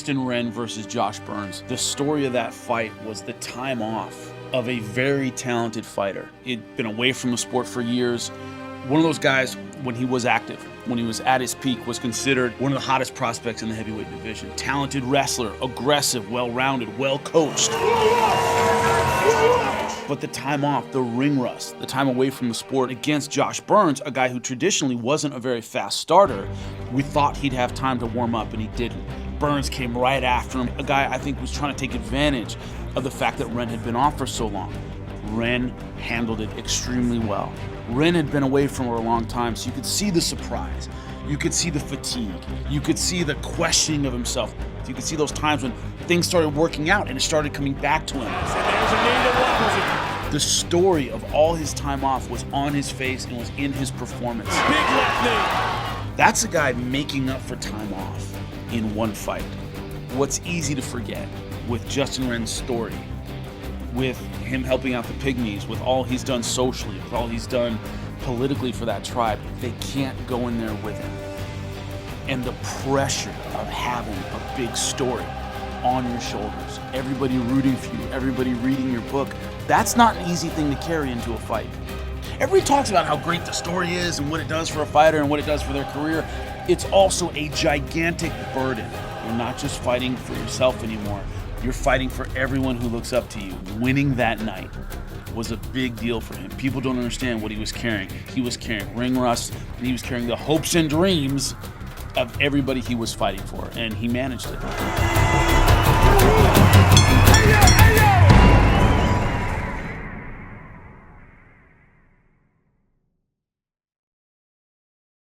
Justin Wren versus Josh Burns. The story of that fight was the time off of a very talented fighter. He'd been away from the sport for years. One of those guys, when he was active, when he was at his peak, was considered one of the hottest prospects in the heavyweight division. Talented wrestler, aggressive, well-rounded, well-coached. But the time off, the ring rust, the time away from the sport against Josh Burns, a guy who traditionally wasn't a very fast starter, we thought he'd have time to warm up, and he didn't. Burns came right after him, a guy I think was trying to take advantage of the fact that Wren had been off for so long. Wren handled it extremely well. Wren had been away from her a long time, so you could see the surprise. You could see the fatigue. You could see the questioning of himself. You could see those times when things started working out and it started coming back to him. The story of all his time off was on his face and was in his performance. Big left knee. That's a guy making up for time off in one fight. What's easy to forget with Justin Wren's story, with him helping out the Pygmies, with all he's done socially, with all he's done politically for that tribe, they can't go in there with him. And the pressure of having a big story on your shoulders, everybody rooting for you, everybody reading your book, that's not an easy thing to carry into a fight. Everybody talks about how great the story is and what it does for a fighter and what it does for their career. It's also a gigantic burden. You're not just fighting for yourself anymore. You're fighting for everyone who looks up to you. Winning that night was a big deal for him. People don't understand what he was carrying. He was carrying ring rust, and he was carrying the hopes and dreams of everybody he was fighting for, and he managed it.